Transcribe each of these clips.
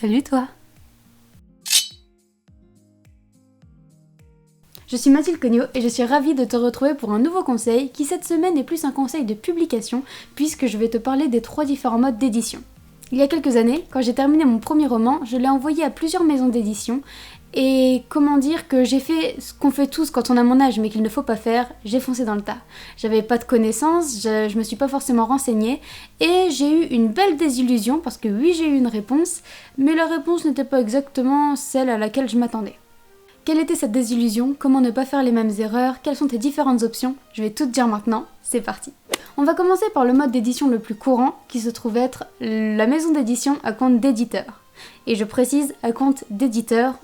Salut toi! Je suis Mathilde Cognot et je suis ravie de te retrouver pour un nouveau conseil qui cette semaine est plus un conseil de publication puisque je vais te parler des 3 différents modes d'édition. Il y a quelques années, quand j'ai terminé mon premier roman, je l'ai envoyé à plusieurs maisons d'édition et comment dire que j'ai fait ce qu'on fait tous quand on a mon âge mais qu'il ne faut pas faire, j'ai foncé dans le tas. J'avais pas de connaissances, je me suis pas forcément renseignée et j'ai eu une belle désillusion parce que oui j'ai eu une réponse, mais la réponse n'était pas exactement celle à laquelle je m'attendais. Quelle était cette désillusion? Comment ne pas faire les mêmes erreurs? Quelles sont tes différentes options? Je vais tout te dire maintenant, c'est parti. On va commencer par le mode d'édition le plus courant, qui se trouve être la maison d'édition à compte d'éditeur. Et je précise à compte d'éditeur,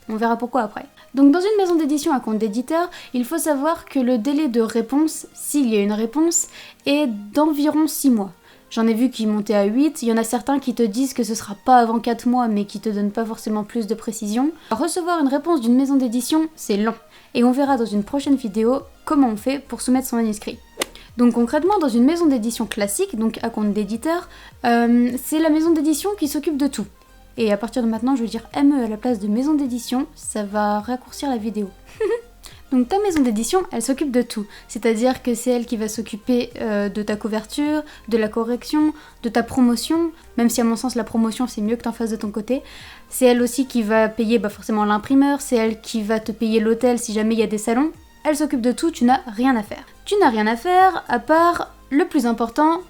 on verra pourquoi après. Donc dans une maison d'édition à compte d'éditeur, il faut savoir que le délai de réponse, s'il y a une réponse, est d'environ 6 mois. J'en ai vu qui montaient à 8, il y en a certains qui te disent que ce sera pas avant 4 mois mais qui te donnent pas forcément plus de précision. Recevoir une réponse d'une maison d'édition, c'est long. Et on verra dans une prochaine vidéo comment on fait pour soumettre son manuscrit. Donc concrètement, dans une maison d'édition classique, donc à compte d'éditeur, c'est la maison d'édition qui s'occupe de tout. Et à partir de maintenant, je vais dire ME à la place de maison d'édition, ça va raccourcir la vidéo. Donc ta maison d'édition, elle s'occupe de tout, c'est-à-dire que c'est elle qui va s'occuper de ta couverture, de la correction, de ta promotion, même si à mon sens la promotion c'est mieux que t'en fasses de ton côté. C'est elle aussi qui va payer forcément l'imprimeur, c'est elle qui va te payer l'hôtel si jamais il y a des salons. Elle s'occupe de tout, tu n'as rien à faire. Tu n'as rien à faire à part le plus important,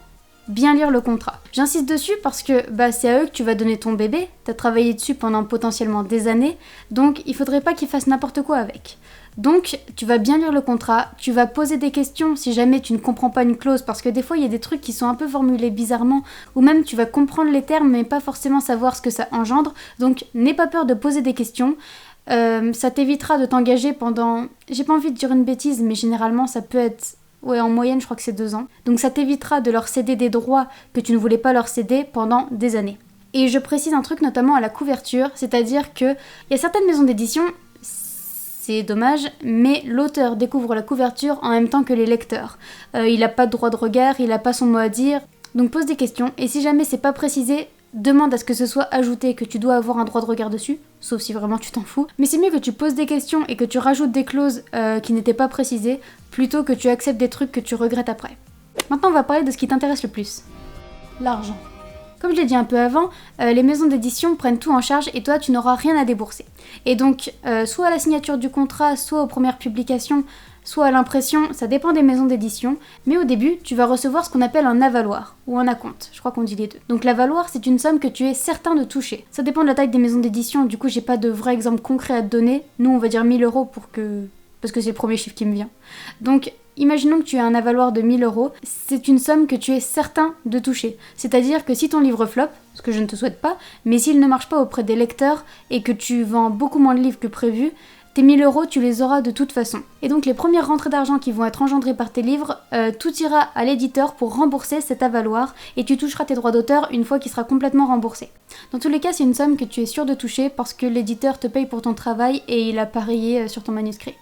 bien lire le contrat. J'insiste dessus parce que c'est à eux que tu vas donner ton bébé, t'as travaillé dessus pendant potentiellement des années, donc il faudrait pas qu'ils fassent n'importe quoi avec. Donc, tu vas bien lire le contrat, tu vas poser des questions si jamais tu ne comprends pas une clause, parce que des fois, il y a des trucs qui sont un peu formulés bizarrement, ou même tu vas comprendre les termes, mais pas forcément savoir ce que ça engendre. Donc, n'aie pas peur de poser des questions. Ça t'évitera de t'engager pendant... J'ai pas envie de dire une bêtise, mais généralement, ça peut être... Ouais, en moyenne, je crois que c'est 2 ans. Donc, ça t'évitera de leur céder des droits que tu ne voulais pas leur céder pendant des années. Et je précise un truc notamment à la couverture, c'est-à-dire que il y a certaines maisons d'édition... C'est dommage, mais l'auteur découvre la couverture en même temps que les lecteurs. Il n'a pas de droit de regard, il n'a pas son mot à dire, donc pose des questions, et si jamais c'est pas précisé, demande à ce que ce soit ajouté, que tu dois avoir un droit de regard dessus, sauf si vraiment tu t'en fous. Mais c'est mieux que tu poses des questions et que tu rajoutes des clauses qui n'étaient pas précisées, plutôt que tu acceptes des trucs que tu regrettes après. Maintenant on va parler de ce qui t'intéresse le plus. L'argent. Comme je l'ai dit un peu avant, les maisons d'édition prennent tout en charge et toi tu n'auras rien à débourser. Et donc, soit à la signature du contrat, soit aux premières publications, soit à l'impression, ça dépend des maisons d'édition, mais au début, tu vas recevoir ce qu'on appelle un avaloir, ou un acompte, je crois qu'on dit les deux. Donc l'avaloir, c'est une somme que tu es certain de toucher. Ça dépend de la taille des maisons d'édition, du coup j'ai pas de vrai exemple concret à te donner. Nous on va dire 1000 € parce que c'est le premier chiffre qui me vient. Donc, imaginons que tu as un avaloir de 1000 €, c'est une somme que tu es certain de toucher. C'est-à-dire que si ton livre flop, ce que je ne te souhaite pas, mais s'il ne marche pas auprès des lecteurs et que tu vends beaucoup moins de livres que prévu, tes 1000 € tu les auras de toute façon. Et donc les premières rentrées d'argent qui vont être engendrées par tes livres, tout ira à l'éditeur pour rembourser cet avaloir et tu toucheras tes droits d'auteur une fois qu'il sera complètement remboursé. Dans tous les cas, c'est une somme que tu es sûr de toucher parce que l'éditeur te paye pour ton travail et il a parié sur ton manuscrit.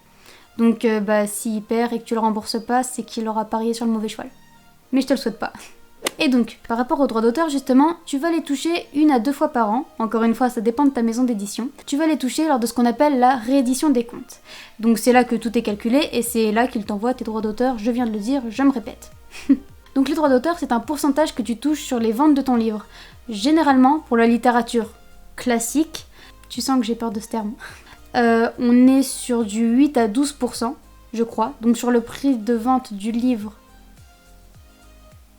Donc s'il perd et que tu le rembourses pas, c'est qu'il aura parié sur le mauvais cheval. Mais je te le souhaite pas. Et donc, par rapport aux droits d'auteur justement, tu vas les toucher 1 à 2 fois par an. Encore une fois, ça dépend de ta maison d'édition. Tu vas les toucher lors de ce qu'on appelle la réédition des comptes. Donc c'est là que tout est calculé et c'est là qu'il t'envoie tes droits d'auteur, je viens de le dire, je me répète. Donc les droits d'auteur, c'est un pourcentage que tu touches sur les ventes de ton livre. Généralement, pour la littérature classique, tu sens que j'ai peur de ce terme, on est sur du 8 à 12%, je crois. Donc sur le prix de vente du livre...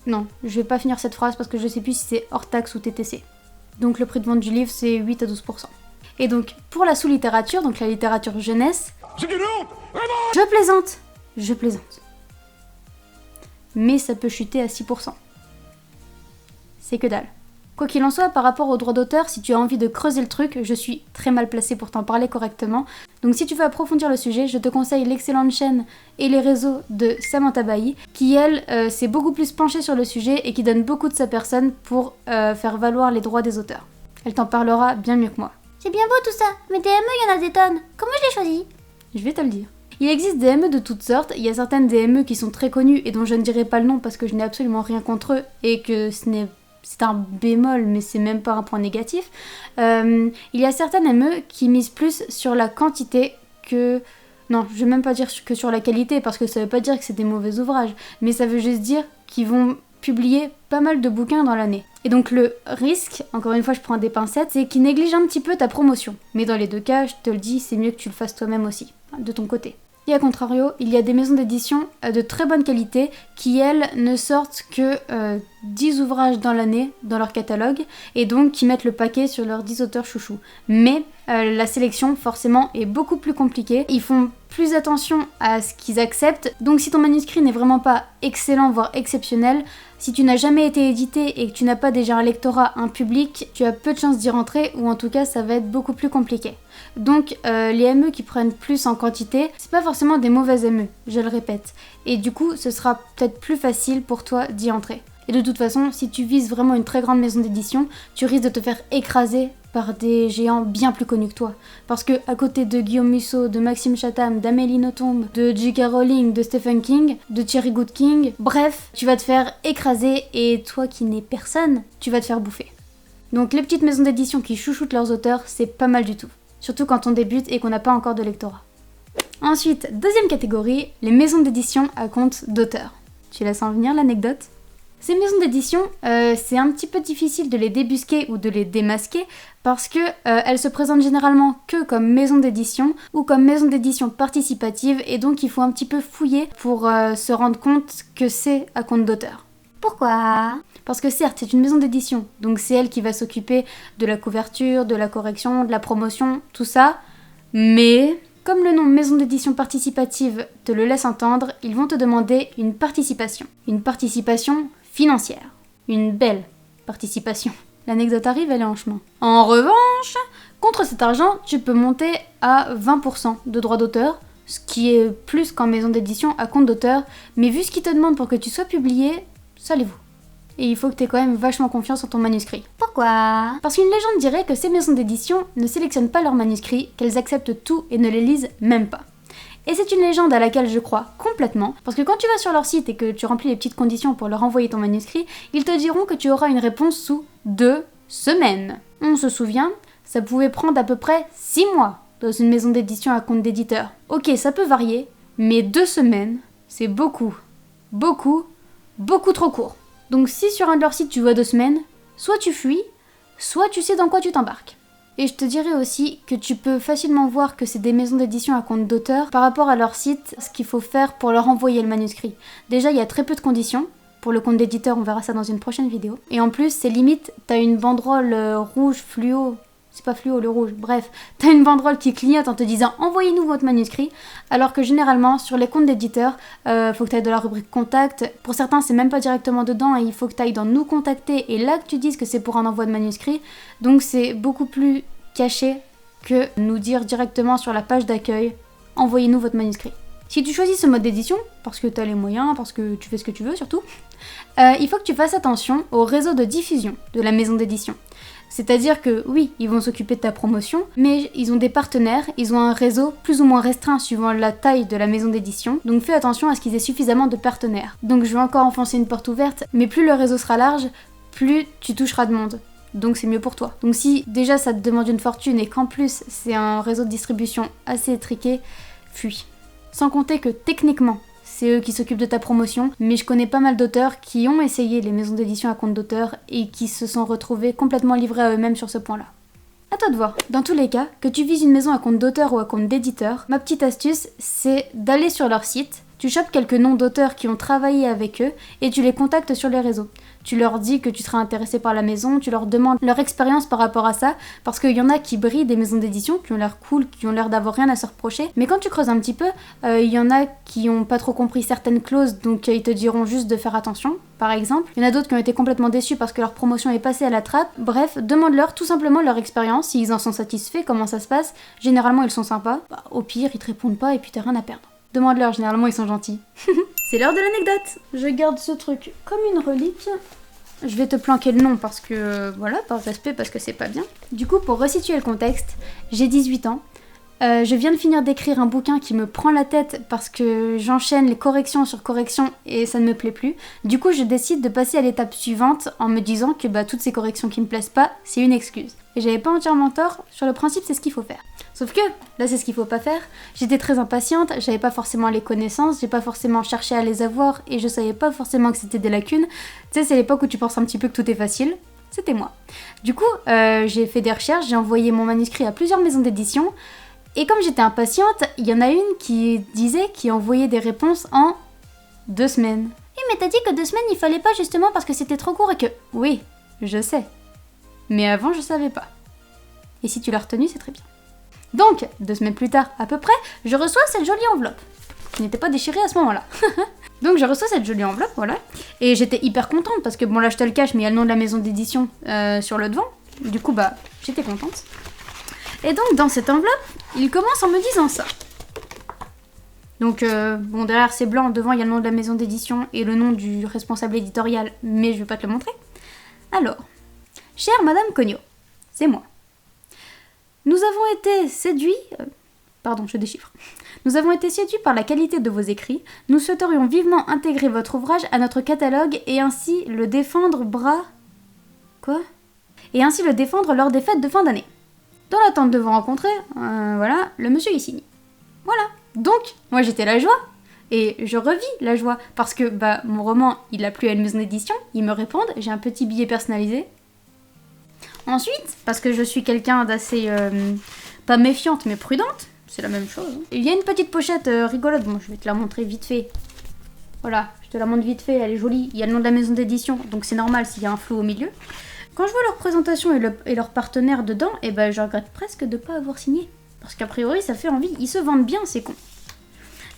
Non, je vais pas finir cette phrase parce que je sais plus si c'est hors taxe ou TTC. Donc le prix de vente du livre, c'est 8 à 12%. Et donc, pour la sous-littérature, donc la littérature jeunesse... C'est une honte, vraiment. Je plaisante. Mais ça peut chuter à 6%. C'est que dalle. Quoi qu'il en soit, par rapport aux droits d'auteur, si tu as envie de creuser le truc, je suis très mal placée pour t'en parler correctement. Donc si tu veux approfondir le sujet, je te conseille l'excellente chaîne et les réseaux de Samantha Bailly, qui elle, s'est beaucoup plus penchée sur le sujet et qui donne beaucoup de sa personne pour faire valoir les droits des auteurs. Elle t'en parlera bien mieux que moi. C'est bien beau tout ça, mais des ME, il y en a des tonnes. Comment je l'ai choisi? Je vais te le dire. Il existe des ME de toutes sortes, il y a certaines des ME qui sont très connues et dont je ne dirai pas le nom parce que je n'ai absolument rien contre eux et que ce c'est un bémol, mais c'est même pas un point négatif. Il y a certaines ME qui misent plus sur la quantité que... Non, je vais même pas dire que sur la qualité, parce que ça veut pas dire que c'est des mauvais ouvrages, mais ça veut juste dire qu'ils vont publier pas mal de bouquins dans l'année. Et donc le risque, encore une fois je prends des pincettes, c'est qu'ils négligent un petit peu ta promotion. Mais dans les deux cas, je te le dis, c'est mieux que tu le fasses toi-même aussi, de ton côté. Et à contrario, il y a des maisons d'édition de très bonne qualité qui, elles, ne sortent que 10 ouvrages dans l'année dans leur catalogue et donc qui mettent le paquet sur leurs 10 auteurs chouchous. Mais la sélection, forcément, est beaucoup plus compliquée. Ils font plus attention à ce qu'ils acceptent. Donc si ton manuscrit n'est vraiment pas excellent, voire exceptionnel, si tu n'as jamais été édité et que tu n'as pas déjà un lectorat, un public, tu as peu de chances d'y rentrer ou en tout cas ça va être beaucoup plus compliqué. Donc les ME qui prennent plus en quantité, c'est pas forcément des mauvaises ME, je le répète. Et du coup, ce sera peut-être plus facile pour toi d'y entrer. Et de toute façon, si tu vises vraiment une très grande maison d'édition, tu risques de te faire écraser par des géants bien plus connus que toi. Parce que à côté de Guillaume Musso, de Maxime Chatham, d'Amélie Nothomb, de J.K. Rowling, de Stephen King, de Thierry Goodking, bref, tu vas te faire écraser et toi qui n'es personne, tu vas te faire bouffer. Donc les petites maisons d'édition qui chouchoutent leurs auteurs, c'est pas mal du tout. Surtout quand on débute et qu'on n'a pas encore de lectorat. Ensuite, deuxième catégorie, les maisons d'édition à compte d'auteur. Tu laisses en venir l'anecdote ? Ces maisons d'édition, c'est un petit peu difficile de les débusquer ou de les démasquer parce que elles se présentent généralement que comme maison d'édition ou comme maison d'édition participative et donc il faut un petit peu fouiller pour se rendre compte que c'est à compte d'auteur. Pourquoi ? Parce que certes, c'est une maison d'édition, donc c'est elle qui va s'occuper de la couverture, de la correction, de la promotion, tout ça, mais... Comme le nom maison d'édition participative te le laisse entendre, ils vont te demander une participation. Une participation financière. Une belle participation. L'anecdote arrive, elle est en chemin. En revanche, contre cet argent, tu peux monter à 20% de droits d'auteur, ce qui est plus qu'en maison d'édition à compte d'auteur, mais vu ce qu'ils te demandent pour que tu sois publié, salez-vous. Et il faut que tu aies quand même vachement confiance en ton manuscrit. Pourquoi ? Parce qu'une légende dirait que ces maisons d'édition ne sélectionnent pas leurs manuscrits, qu'elles acceptent tout et ne les lisent même pas. Et c'est une légende à laquelle je crois complètement, parce que quand tu vas sur leur site et que tu remplis les petites conditions pour leur envoyer ton manuscrit, ils te diront que tu auras une réponse sous 2 semaines. On se souvient, ça pouvait prendre à peu près 6 mois dans une maison d'édition à compte d'éditeur. Ok, ça peut varier, mais 2 semaines, c'est beaucoup trop court. Donc si sur un de leurs sites tu vois 2 semaines, soit tu fuis, soit tu sais dans quoi tu t'embarques. Et je te dirais aussi que tu peux facilement voir que c'est des maisons d'édition à compte d'auteur par rapport à leur site, ce qu'il faut faire pour leur envoyer le manuscrit. Déjà, il y a très peu de conditions. Pour le compte d'éditeur, on verra ça dans une prochaine vidéo. Et en plus, c'est limite, t'as une banderole rouge fluo. C'est pas fluo, le rouge. Bref, t'as une banderole qui clignote en te disant « Envoyez-nous votre manuscrit », alors que généralement, sur les comptes d'éditeurs, faut que t'ailles de la rubrique « Contact ». Pour certains, c'est même pas directement dedans et il faut que t'ailles dans « Nous contacter » et là que tu dises que c'est pour un envoi de manuscrit. Donc c'est beaucoup plus caché que nous dire directement sur la page d'accueil « Envoyez-nous votre manuscrit ». Si tu choisis ce mode d'édition, parce que t'as les moyens, parce que tu fais ce que tu veux surtout, il faut que tu fasses attention au réseau de diffusion de la maison d'édition. C'est-à-dire que oui, ils vont s'occuper de ta promotion, mais ils ont des partenaires, ils ont un réseau plus ou moins restreint suivant la taille de la maison d'édition, donc fais attention à ce qu'ils aient suffisamment de partenaires. Donc je vais encore enfoncer une porte ouverte, mais plus le réseau sera large, plus tu toucheras de monde. Donc c'est mieux pour toi. Donc si déjà ça te demande une fortune et qu'en plus c'est un réseau de distribution assez étriqué, fuis. Sans compter que techniquement, c'est eux qui s'occupent de ta promotion, mais je connais pas mal d'auteurs qui ont essayé les maisons d'édition à compte d'auteur et qui se sont retrouvés complètement livrés à eux-mêmes sur ce point-là. À toi de voir. Dans tous les cas, que tu vises une maison à compte d'auteur ou à compte d'éditeur, ma petite astuce, c'est d'aller sur leur site, tu chopes quelques noms d'auteurs qui ont travaillé avec eux et tu les contactes sur les réseaux. Tu leur dis que tu seras intéressé par la maison, tu leur demandes leur expérience par rapport à ça, parce qu'il y en a qui brillent des maisons d'édition, qui ont l'air cool, qui ont l'air d'avoir rien à se reprocher, mais quand tu creuses un petit peu, il y en a qui ont pas trop compris certaines clauses, donc ils te diront juste de faire attention, par exemple. Il y en a d'autres qui ont été complètement déçus parce que leur promotion est passée à la trappe. Bref, demande-leur tout simplement leur expérience, s'ils en sont satisfaits, comment ça se passe. Généralement ils sont sympas, au pire ils te répondent pas et puis t'as rien à perdre. Demande-leur, généralement ils sont gentils. C'est l'heure de l'anecdote. Je garde ce truc comme une relique. Je vais te planquer le nom parce que, voilà, par respect, parce que c'est pas bien. Du coup, pour resituer le contexte, j'ai 18 ans. Je viens de finir d'écrire un bouquin qui me prend la tête parce que j'enchaîne les corrections sur corrections et ça ne me plaît plus. Du coup, je décide de passer à l'étape suivante en me disant que toutes ces corrections qui me plaisent pas, c'est une excuse. Et j'avais pas entièrement tort, sur le principe, c'est ce qu'il faut faire. Sauf que, là, c'est ce qu'il faut pas faire. J'étais très impatiente, j'avais pas forcément les connaissances, j'ai pas forcément cherché à les avoir et je savais pas forcément que c'était des lacunes. Tu sais, c'est l'époque où tu penses un petit peu que tout est facile. C'était moi. Du coup, j'ai fait des recherches, j'ai envoyé mon manuscrit à plusieurs maisons d'édition. Et comme j'étais impatiente, il y en a une qui disait qu'il envoyait des réponses en 2 semaines. Oui, mais t'as dit que 2 semaines, il fallait pas justement parce que c'était trop court et que... Oui, je sais. Mais avant, je savais pas. Et si tu l'as retenu, c'est très bien. Donc, 2 semaines plus tard, à peu près, je reçois cette jolie enveloppe. Qui n'était pas déchirée à ce moment-là. Donc, je reçois cette jolie enveloppe, voilà. Et j'étais hyper contente parce que, bon, là, je te le cache, mais il y a le nom de la maison d'édition sur le devant. Du coup, j'étais contente. Et donc, dans cette enveloppe, il commence en me disant ça. Donc, derrière c'est blanc, devant il y a le nom de la maison d'édition et le nom du responsable éditorial, mais je vais pas te le montrer. Alors, chère Madame Cognot, c'est moi. Nous avons été séduits... je déchiffre. Nous avons été séduits par la qualité de vos écrits. Nous souhaiterions vivement intégrer votre ouvrage à notre catalogue et ainsi le défendre Et ainsi le défendre lors des fêtes de fin d'année. Dans l'attente de vous rencontrer, voilà, le monsieur y signe. Voilà. Donc, moi j'étais la joie. Et je revis la joie. Parce que, mon roman, il a plu à une maison d'édition. Ils me répondent. J'ai un petit billet personnalisé. Ensuite, parce que je suis quelqu'un d'assez... pas méfiante, mais prudente. C'est la même chose. Il y a une petite pochette rigolote. Bon, je vais te la montrer vite fait. Voilà, je te la montre vite fait. Elle est jolie. Il y a le nom de la maison d'édition. Donc c'est normal s'il y a un flou au milieu. Quand je vois leur présentation et leur partenaire dedans, je regrette presque de ne pas avoir signé. Parce qu'a priori, ça fait envie. Ils se vendent bien, ces cons.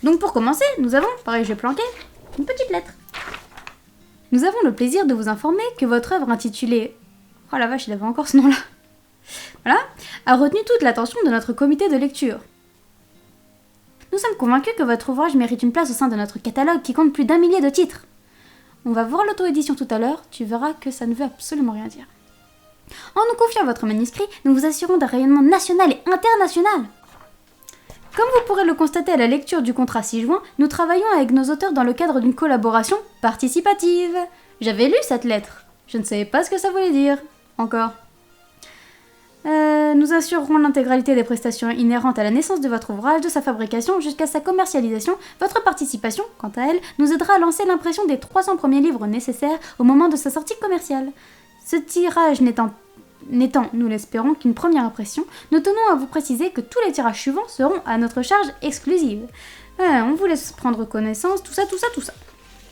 Donc pour commencer, nous avons, pareil j'ai planqué, une petite lettre. Nous avons le plaisir de vous informer que votre œuvre intitulée... Oh la vache, il avait encore ce nom-là. Voilà, a retenu toute l'attention de notre comité de lecture. Nous sommes convaincus que votre ouvrage mérite une place au sein de notre catalogue qui compte plus d'1 millier de titres. On va voir l'auto-édition tout à l'heure, tu verras que ça ne veut absolument rien dire. En nous confiant votre manuscrit, nous vous assurons d'un rayonnement national et international. Comme vous pourrez le constater à la lecture du contrat ci-joint, nous travaillons avec nos auteurs dans le cadre d'une collaboration participative. J'avais lu cette lettre. Je ne savais pas ce que ça voulait dire. Encore. Nous assurerons l'intégralité des prestations inhérentes à la naissance de votre ouvrage, de sa fabrication jusqu'à sa commercialisation. Votre participation, quant à elle, nous aidera à lancer l'impression des 300 premiers livres nécessaires au moment de sa sortie commerciale. Ce tirage n'étant, nous l'espérons, qu'une première impression, nous tenons à vous préciser que tous les tirages suivants seront à notre charge exclusive. On vous laisse prendre connaissance, tout ça.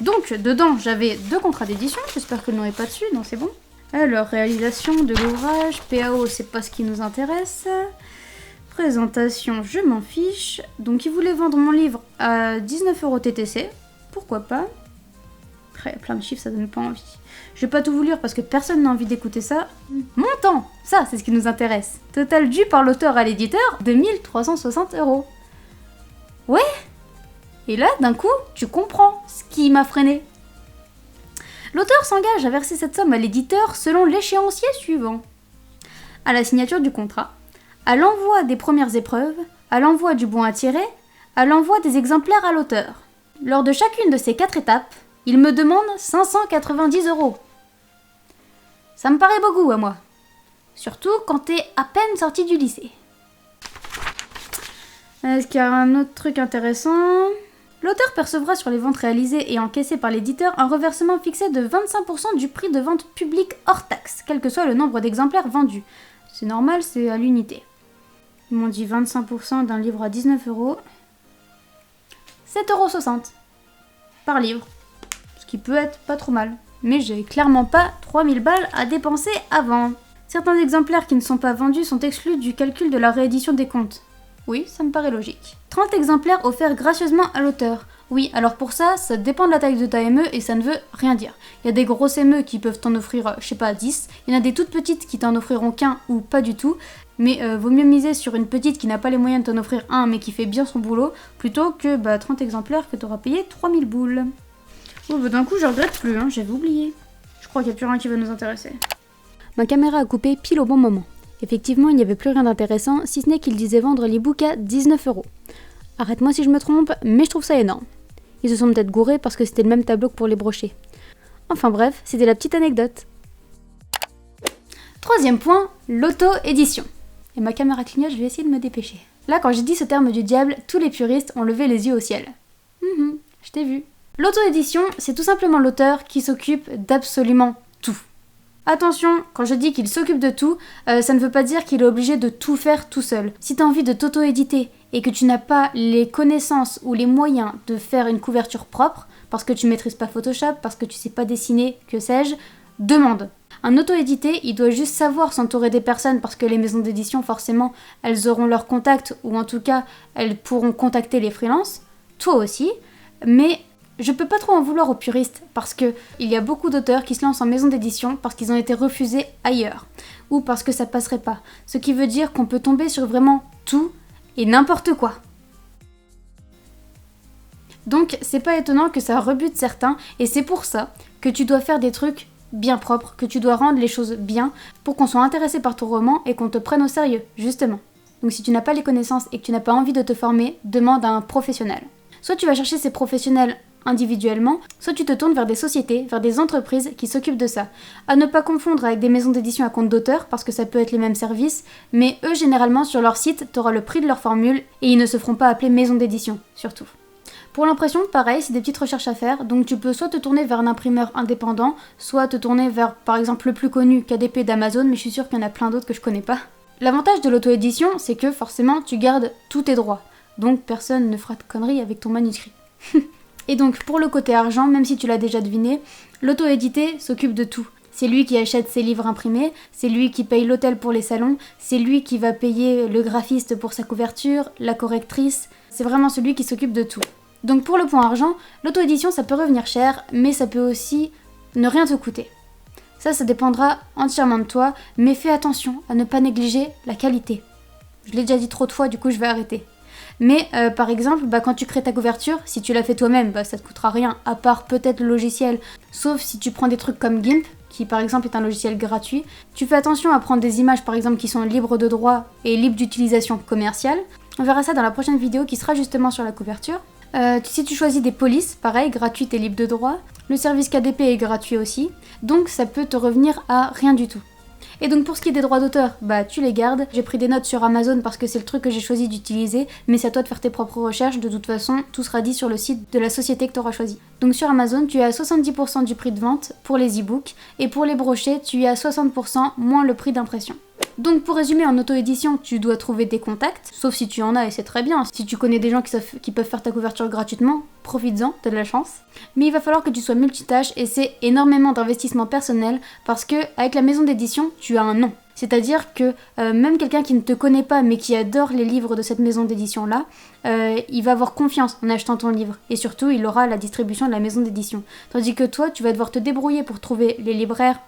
Donc, dedans, j'avais 2 contrats d'édition, j'espère que le nom n'est pas dessus, non c'est bon. Alors, réalisation de l'ouvrage, PAO, c'est pas ce qui nous intéresse. Présentation, je m'en fiche. Donc, ils voulaient vendre mon livre à 19€ TTC, pourquoi pas. Après, plein de chiffres, ça donne pas envie. Je vais pas tout vous lire parce que personne n'a envie d'écouter ça. Montant, ça, c'est ce qui nous intéresse. Total dû par l'auteur à l'éditeur, 2360€. Ouais. Et là, d'un coup, tu comprends ce qui m'a freiné. L'auteur s'engage à verser cette somme à l'éditeur selon l'échéancier suivant. À la signature du contrat, à l'envoi des premières épreuves, à l'envoi du bon à tirer, à l'envoi des exemplaires à l'auteur. Lors de chacune de ces 4 étapes, il me demande 590€. Ça me paraît beaucoup à moi. Surtout quand t'es à peine sorti du lycée. Est-ce qu'il y a un autre truc intéressant ? L'auteur percevra sur les ventes réalisées et encaissées par l'éditeur un reversement fixé de 25% du prix de vente public hors taxe, quel que soit le nombre d'exemplaires vendus. C'est normal, c'est à l'unité. Ils m'ont dit 25% d'un livre à 19€. 7,60€ par livre. Ce qui peut être pas trop mal. Mais j'ai clairement pas 3000 balles à dépenser avant. Certains exemplaires qui ne sont pas vendus sont exclus du calcul de la réédition des comptes. Oui, ça me paraît logique. 30 exemplaires offerts gracieusement à l'auteur. Oui, alors pour ça dépend de la taille de ta ME et ça ne veut rien dire. Il y a des grosses ME qui peuvent t'en offrir, 10. Il y en a des toutes petites qui t'en offriront qu'un ou pas du tout. Mais vaut mieux miser sur une petite qui n'a pas les moyens de t'en offrir un mais qui fait bien son boulot, plutôt que 30 exemplaires que t'auras payé 3000 boules. Oh d'un coup je regrette plus, j'avais oublié. Je crois qu'il n'y a plus rien qui va nous intéresser. Ma caméra a coupé pile au bon moment. Effectivement, il n'y avait plus rien d'intéressant, si ce n'est qu'il disait vendre l'e-book à 19 €. Arrête-moi si je me trompe, mais je trouve ça énorme. Ils se sont peut-être gourés parce que c'était le même tableau que pour les brochets. Enfin bref, c'était la petite anecdote. Troisième point, l'auto-édition. Et ma caméra clignote, je vais essayer de me dépêcher. Là, quand j'ai dit ce terme du diable, tous les puristes ont levé les yeux au ciel. Je t'ai vu. L'auto-édition, c'est tout simplement l'auteur qui s'occupe d'absolument tout. Attention, quand je dis qu'il s'occupe de tout, ça ne veut pas dire qu'il est obligé de tout faire tout seul. Si tu as envie de t'auto-éditer et que tu n'as pas les connaissances ou les moyens de faire une couverture propre, parce que tu maîtrises pas Photoshop, parce que tu sais pas dessiner, que sais-je, demande. Un auto-édité, il doit juste savoir s'entourer des personnes parce que les maisons d'édition, forcément, elles auront leurs contacts ou en tout cas, elles pourront contacter les freelances, toi aussi, mais je peux pas trop en vouloir aux puristes parce que il y a beaucoup d'auteurs qui se lancent en maison d'édition parce qu'ils ont été refusés ailleurs ou parce que ça passerait pas. Ce qui veut dire qu'on peut tomber sur vraiment tout et n'importe quoi. Donc c'est pas étonnant que ça rebute certains et c'est pour ça que tu dois faire des trucs bien propres, que tu dois rendre les choses bien pour qu'on soit intéressé par ton roman et qu'on te prenne au sérieux, justement. Donc si tu n'as pas les connaissances et que tu n'as pas envie de te former, demande à un professionnel. Soit tu vas chercher ces professionnels individuellement, soit tu te tournes vers des sociétés, vers des entreprises qui s'occupent de ça. À ne pas confondre avec des maisons d'édition à compte d'auteur, parce que ça peut être les mêmes services, mais eux, généralement, sur leur site, tu auras le prix de leur formule, et ils ne se feront pas appeler maison d'édition, surtout. Pour l'impression, pareil, c'est des petites recherches à faire, donc tu peux soit te tourner vers un imprimeur indépendant, soit te tourner vers, par exemple, le plus connu, KDP d'Amazon, mais je suis sûre qu'il y en a plein d'autres que je connais pas. L'avantage de l'auto-édition, c'est que, forcément, tu gardes tous tes droits, donc personne ne fera de conneries avec ton manuscrit. Et donc pour le côté argent, même si tu l'as déjà deviné, l'auto-édité s'occupe de tout. C'est lui qui achète ses livres imprimés, c'est lui qui paye l'hôtel pour les salons, c'est lui qui va payer le graphiste pour sa couverture, la correctrice, c'est vraiment celui qui s'occupe de tout. Donc pour le point argent, l'auto-édition ça peut revenir cher, mais ça peut aussi ne rien te coûter. Ça dépendra entièrement de toi, mais fais attention à ne pas négliger la qualité. Je l'ai déjà dit trop de fois, du coup je vais arrêter. Mais par exemple, quand tu crées ta couverture, si tu la fais toi-même, ça te coûtera rien, à part peut-être le logiciel. Sauf si tu prends des trucs comme GIMP, qui par exemple est un logiciel gratuit. Tu fais attention à prendre des images par exemple qui sont libres de droit et libres d'utilisation commerciale. On verra ça dans la prochaine vidéo qui sera justement sur la couverture. Si tu choisis des polices, pareil, gratuites et libres de droit. Le service KDP est gratuit aussi, donc ça peut te revenir à rien du tout. Et donc pour ce qui est des droits d'auteur, tu les gardes. J'ai pris des notes sur Amazon parce que c'est le truc que j'ai choisi d'utiliser, mais c'est à toi de faire tes propres recherches, de toute façon, tout sera dit sur le site de la société que tu auras choisi. Donc sur Amazon, tu es à 70% du prix de vente pour les e-books, et pour les brochets, tu es à 60% moins le prix d'impression. Donc pour résumer, en auto-édition, tu dois trouver des contacts, sauf si tu en as et c'est très bien. Si tu connais des gens qui peuvent faire ta couverture gratuitement, profites-en, t'as de la chance. Mais il va falloir que tu sois multitâche et c'est énormément d'investissement personnel parce que avec la maison d'édition, tu as un nom. C'est-à-dire que même quelqu'un qui ne te connaît pas mais qui adore les livres de cette maison d'édition-là, il va avoir confiance en achetant ton livre. Et surtout, il aura la distribution de la maison d'édition. Tandis que toi, tu vas devoir te débrouiller pour trouver les libraires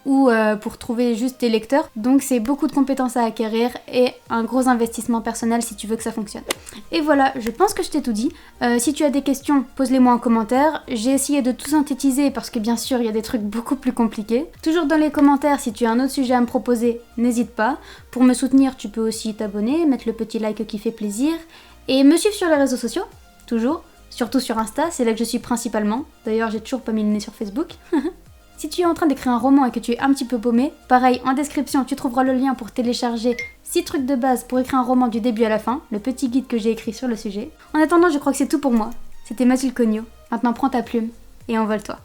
ou pour trouver juste tes lecteurs. Donc c'est beaucoup de compétences à acquérir et un gros investissement personnel si tu veux que ça fonctionne. Et voilà, je pense que je t'ai tout dit. Si tu as des questions, pose-les-moi en commentaire. J'ai essayé de tout synthétiser parce que bien sûr il y a des trucs beaucoup plus compliqués. Toujours dans les commentaires, si tu as un autre sujet à me proposer, n'hésite pas. Pour me soutenir, tu peux aussi t'abonner, mettre le petit like qui fait plaisir et me suivre sur les réseaux sociaux, toujours. Surtout sur Insta, c'est là que je suis principalement. D'ailleurs j'ai toujours pas mis le nez sur Facebook. Si tu es en train d'écrire un roman et que tu es un petit peu paumé, pareil, en description, tu trouveras le lien pour télécharger 6 trucs de base pour écrire un roman du début à la fin, le petit guide que j'ai écrit sur le sujet. En attendant, je crois que c'est tout pour moi. C'était Mathilde Cognaud. Maintenant, prends ta plume et envole-toi.